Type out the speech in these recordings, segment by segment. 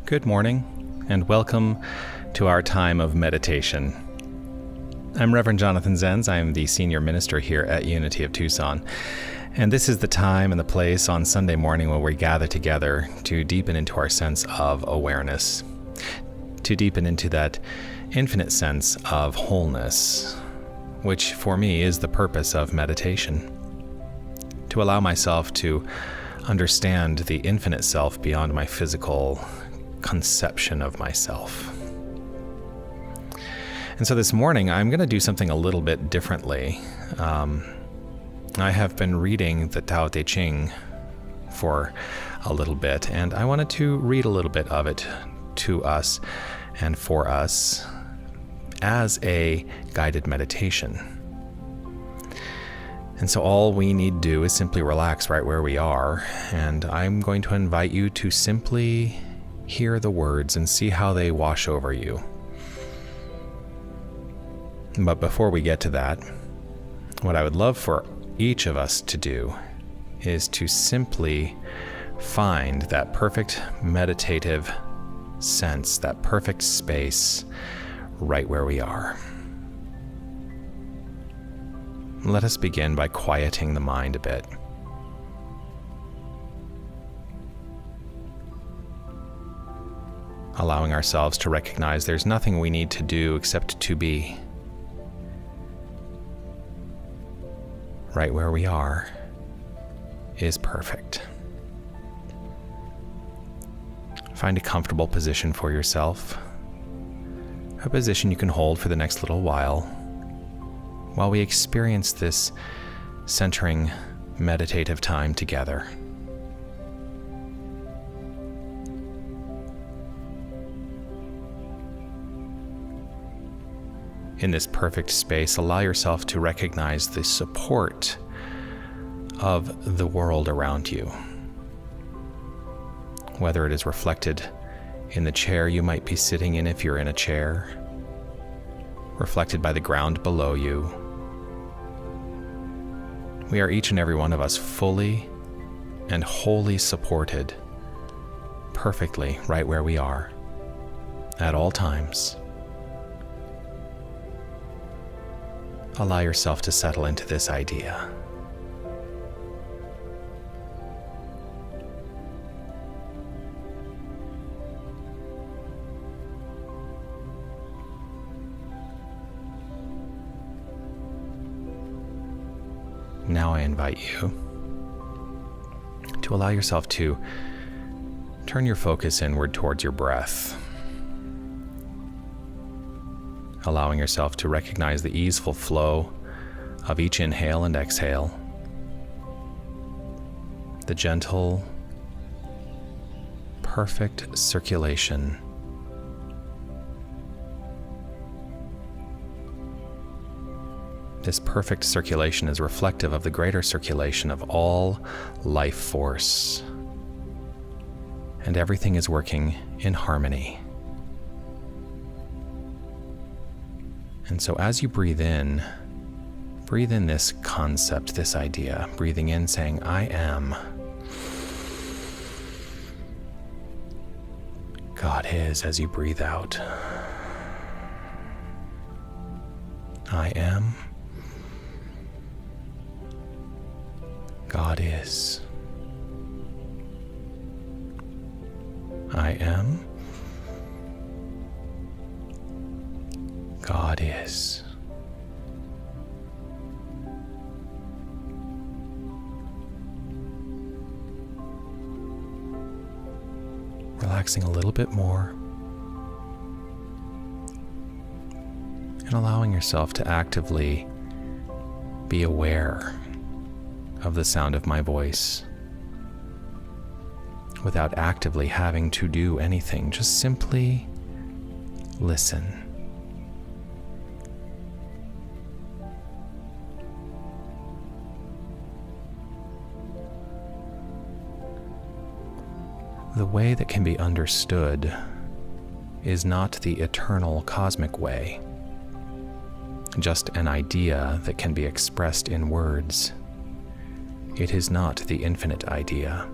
Good morning, and welcome to our time of meditation. I'm Reverend Jonathan Zenz. I am the senior minister here at Unity of Tucson, and this is the time and the place on Sunday morning where we gather together to deepen into our sense of awareness, to deepen into that infinite sense of wholeness, which for me is the purpose of meditation, to allow myself to understand the infinite self beyond my physical conception of myself. And so this morning, I'm going to do something a little bit differently. I have been reading the Tao Te Ching for a little bit, and I wanted to read a little bit of it to us and for us as a guided meditation. And so all we need to do is simply relax right where we are, and I'm going to invite you to simply hear the words and see how they wash over you. But before we get to that, what I would love for each of us to do is to simply find that perfect meditative sense, that perfect space right where we are. Let us begin by quieting the mind a bit. Allowing ourselves to recognize there's nothing we need to do except to be. Right where we are is perfect. Find a comfortable position for yourself, a position you can hold for the next little while we experience this centering meditative time together. In this perfect space, allow yourself to recognize the support of the world around you. Whether it is reflected in the chair you might be sitting in if you're in a chair, reflected by the ground below you. We are each and every one of us fully and wholly supported perfectly right where we are at all times. Allow yourself to settle into this idea. Now I invite you to allow yourself to turn your focus inward towards your breath, allowing yourself to recognize the easeful flow of each inhale and exhale, the gentle, perfect circulation. This perfect circulation is reflective of the greater circulation of all life force, and everything is working in harmony. And so as you breathe in this concept, this idea, breathing in, saying, I am. God is, as you breathe out. I am. God is. I am. God is. Relaxing a little bit more and allowing yourself to actively be aware of the sound of my voice without actively having to do anything. Just simply listen. The way that can be understood is not the eternal cosmic way, just an idea that can be expressed in words. It is not the infinite idea.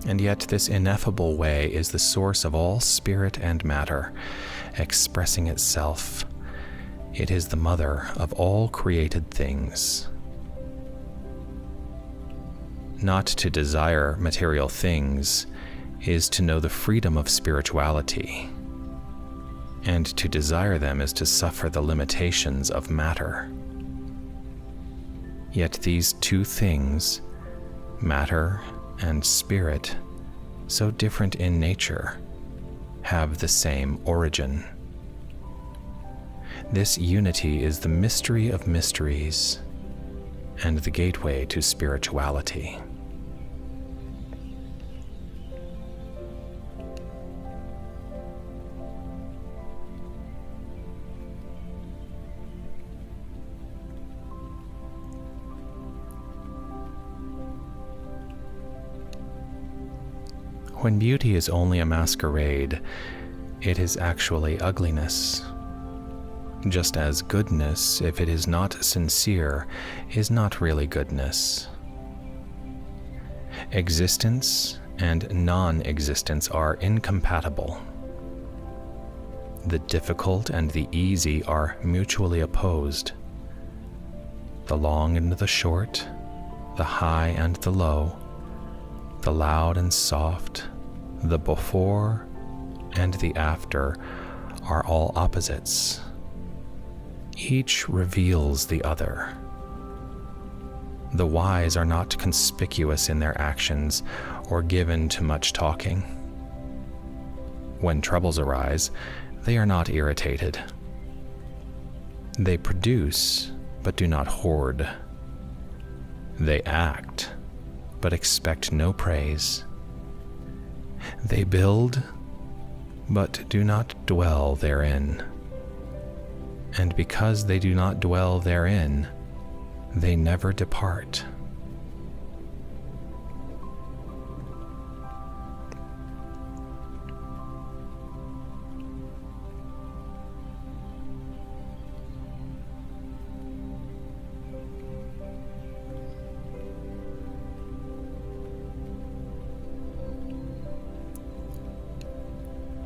And yet this ineffable way is the source of all spirit and matter, expressing itself. It is the mother of all created things. Not to desire material things is to know the freedom of spirituality, and to desire them is to suffer the limitations of matter. Yet these two things, matter and spirit, so different in nature, have the same origin. This unity is the mystery of mysteries and the gateway to spirituality. When beauty is only a masquerade, it is actually ugliness. Just as goodness, if it is not sincere, is not really goodness. Existence and non-existence are incompatible. The difficult and the easy are mutually opposed. The long and the short, the high and the low, the loud and soft, the before and the after are all opposites. Each reveals the other. The wise are not conspicuous in their actions or given to much talking. When troubles arise, they are not irritated. They produce, but do not hoard. They act, but expect no praise. They build, but do not dwell therein. And because they do not dwell therein, they never depart.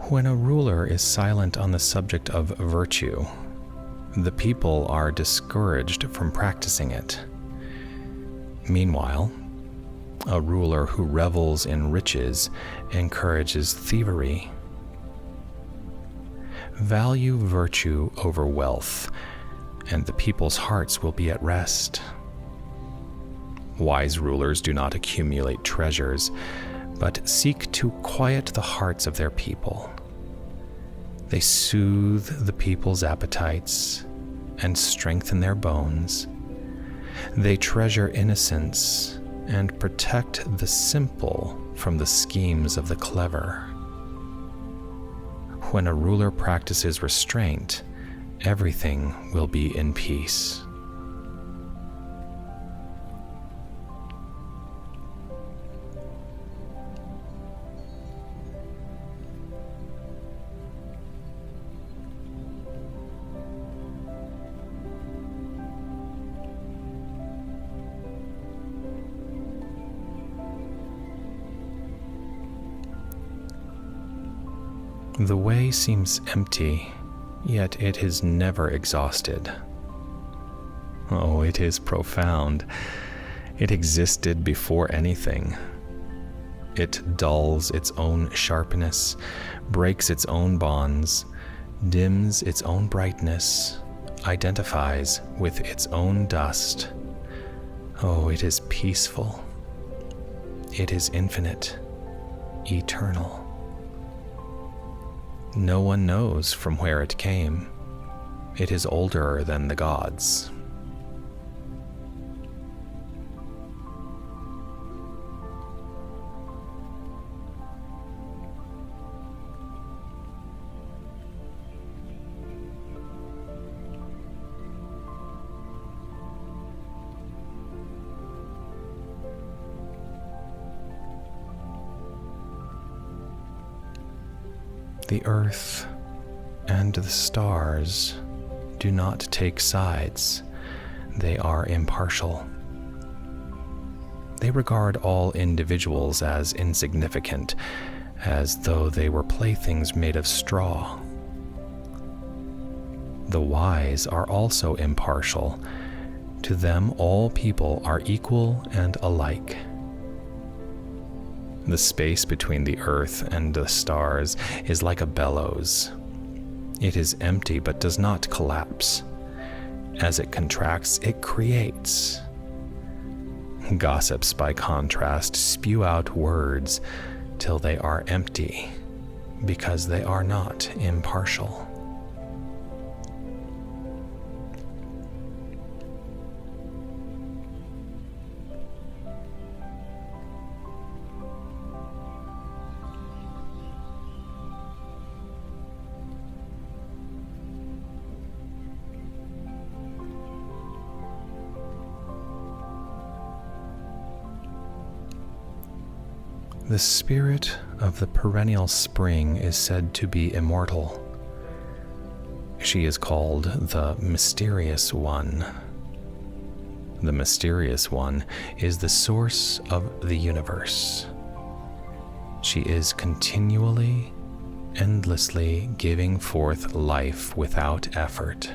When a ruler is silent on the subject of virtue, the people are discouraged from practicing it. Meanwhile, a ruler who revels in riches encourages thievery. Value virtue over wealth, and the people's hearts will be at rest. Wise rulers do not accumulate treasures, but seek to quiet the hearts of their people. They soothe the people's appetites and strengthen their bones. They treasure innocence and protect the simple from the schemes of the clever. When a ruler practices restraint, everything will be in peace. The way seems empty, yet it is never exhausted. Oh, it is profound. It existed before anything. It dulls its own sharpness, breaks its own bonds, dims its own brightness, identifies with its own dust. Oh, it is peaceful. It is infinite, eternal. No one knows from where it came. It is older than the gods. The earth and the stars do not take sides. They are impartial. They regard all individuals as insignificant, as though they were playthings made of straw. The wise are also impartial. To them, all people are equal and alike. The space between the earth and the stars is like a bellows. It is empty but does not collapse. As it contracts, it creates. Gossips, by contrast, spew out words till they are empty, because they are not impartial. The spirit of the perennial spring is said to be immortal. She is called the Mysterious One. The Mysterious One is the source of the universe. She is continually, endlessly giving forth life without effort.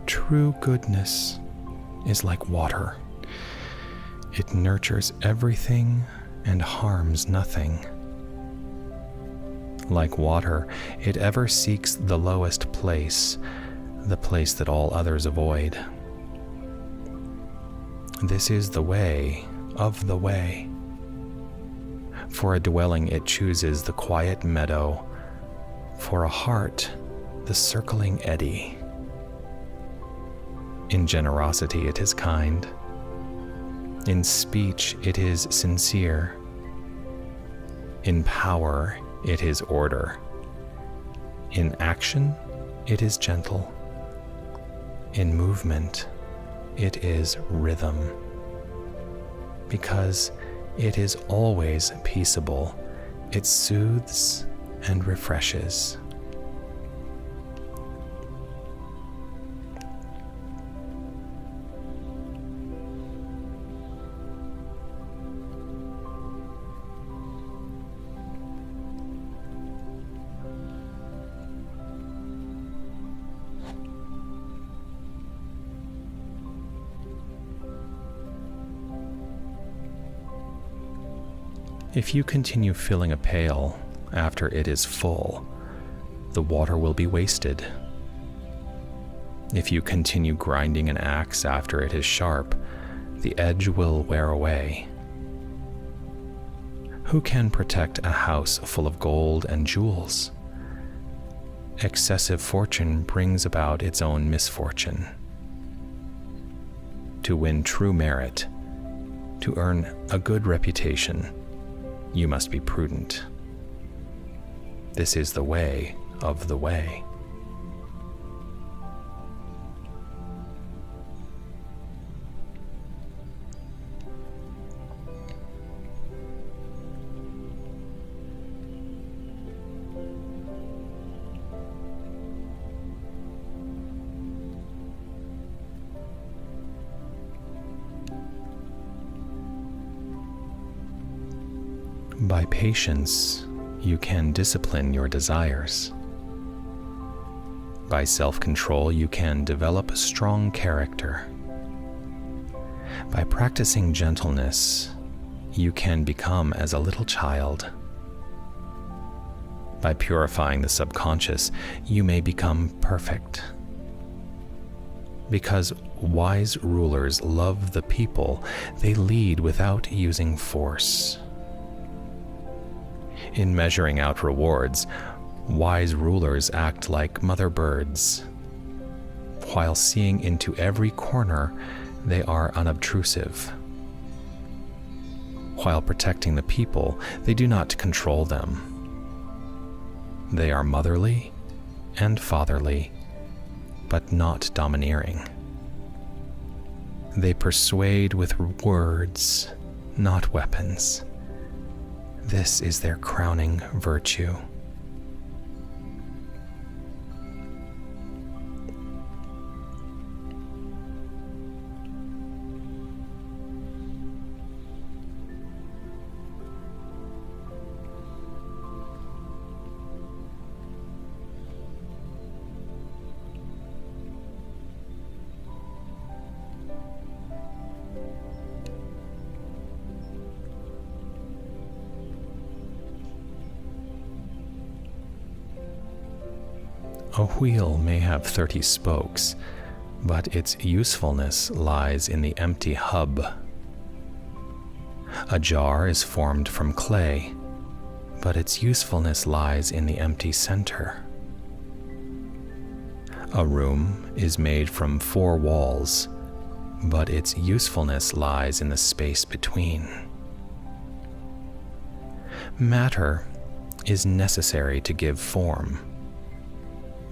True goodness is like water. It nurtures everything and harms nothing. Like water, it ever seeks the lowest place, the place that all others avoid. This is the way of the way. For a dwelling, it chooses the quiet meadow. For a heart, the circling eddy. In generosity, it is kind. In speech, it is sincere. In power, it is order. In action, it is gentle. In movement, it is rhythm. Because it is always peaceable, it soothes and refreshes. If you continue filling a pail after it is full, the water will be wasted. If you continue grinding an axe after it is sharp, the edge will wear away. Who can protect a house full of gold and jewels? Excessive fortune brings about its own misfortune. To win true merit, to earn a good reputation, you must be prudent. This is the way of the way. By patience, you can discipline your desires. By self-control, you can develop a strong character. By practicing gentleness, you can become as a little child. By purifying the subconscious, you may become perfect. Because wise rulers love the people, they lead without using force. In measuring out rewards, wise rulers act like mother birds. While seeing into every corner, they are unobtrusive. While protecting the people, they do not control them. They are motherly and fatherly, but not domineering. They persuade with words, not weapons. This is their crowning virtue. A wheel may have 30 spokes, but its usefulness lies in the empty hub. A jar is formed from clay, but its usefulness lies in the empty center. A room is made from 4 walls, but its usefulness lies in the space between. Matter is necessary to give form,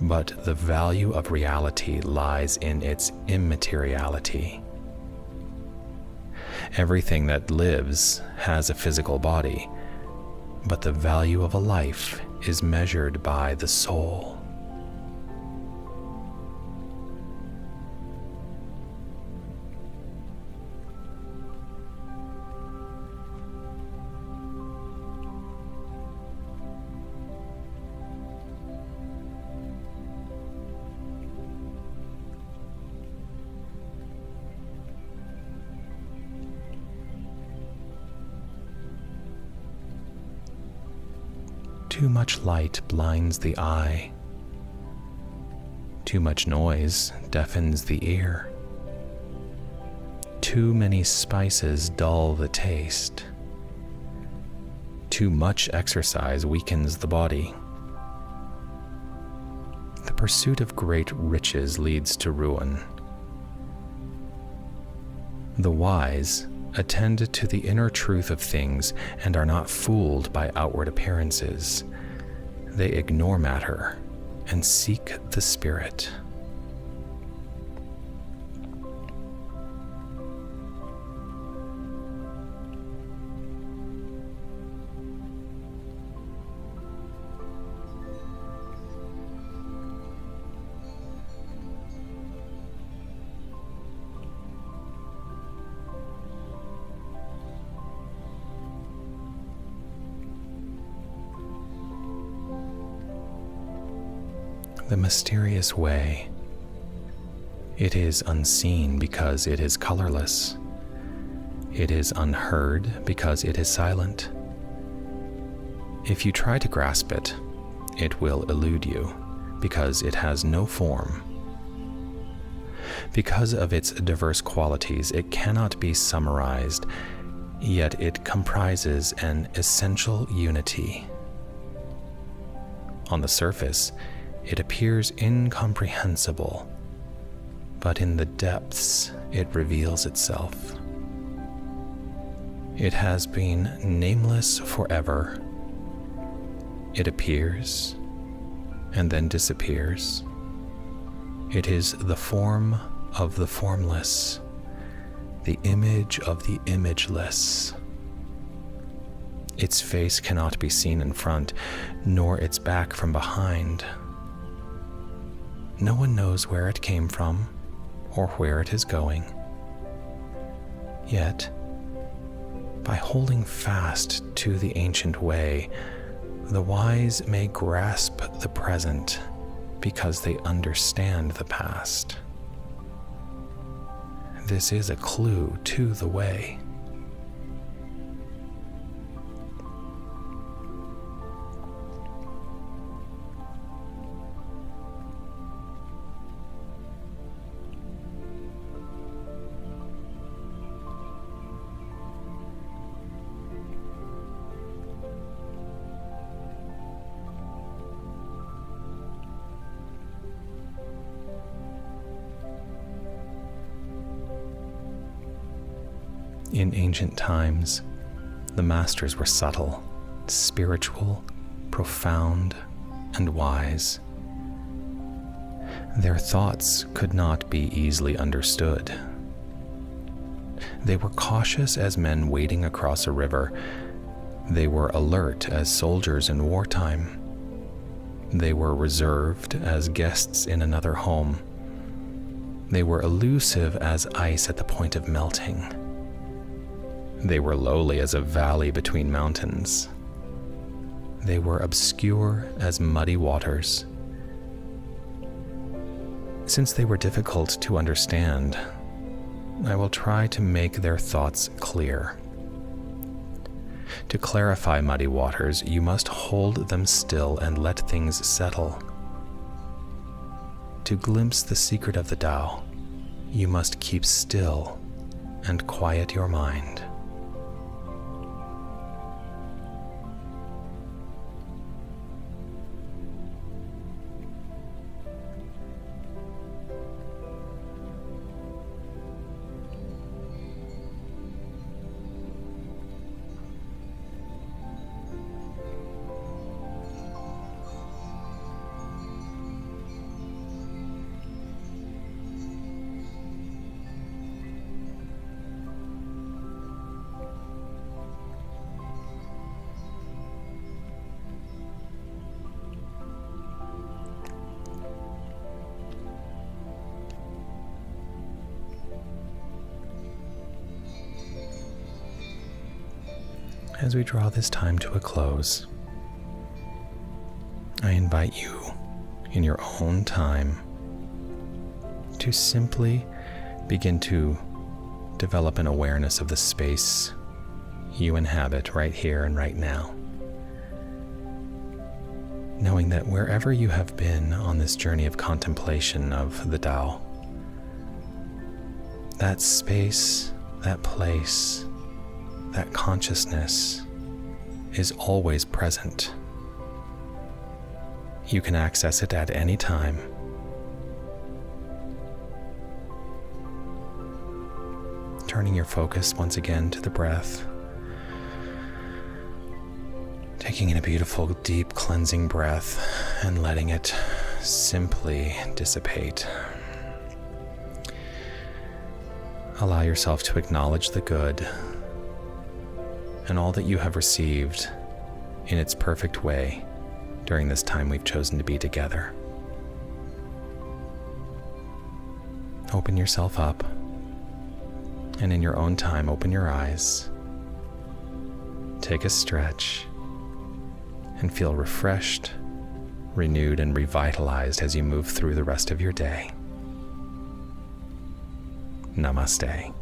but the value of reality lies in its immateriality. Everything that lives has a physical body, but the value of a life is measured by the soul. Too much light blinds the eye. Too much noise deafens the ear. Too many spices dull the taste. Too much exercise weakens the body. The pursuit of great riches leads to ruin. The wise attend to the inner truth of things and are not fooled by outward appearances. They ignore matter and seek the spirit. The mysterious way. It is unseen because it is colorless. It is unheard because it is silent. If you try to grasp it, it will elude you because it has no form. Because of its diverse qualities, it cannot be summarized, yet it comprises an essential unity. On the surface, it appears incomprehensible, but in the depths it reveals itself. It has been nameless forever. It appears and then disappears. It is the form of the formless, the image of the imageless. Its face cannot be seen in front, nor its back from behind. No one knows where it came from or where it is going. Yet, by holding fast to the ancient way, the wise may grasp the present because they understand the past. This is a clue to the way. In ancient times, The masters were subtle, spiritual, profound, and wise. Their thoughts could not be easily understood. They were cautious as men wading across a river. They were alert as soldiers in wartime. They were reserved as guests in another home. They were elusive as ice at the point of melting. They were lowly as a valley between mountains. They were obscure as muddy waters. Since they were difficult to understand, I will try to make their thoughts clear. To clarify muddy waters, you must hold them still and let things settle. To glimpse the secret of the Tao, you must keep still and quiet your mind. As we draw this time to a close, I invite you, in your own time, to simply begin to develop an awareness of the space you inhabit right here and right now. Knowing that wherever you have been on this journey of contemplation of the Tao, that space, that place, that consciousness is always present. You can access it at any time. Turning your focus once again to the breath. Taking in a beautiful, deep, cleansing breath and letting it simply dissipate. Allow yourself to acknowledge the good and all that you have received in its perfect way during this time we've chosen to be together. Open yourself up, and in your own time, open your eyes. Take a stretch, and feel refreshed, renewed, and revitalized as you move through the rest of your day. Namaste.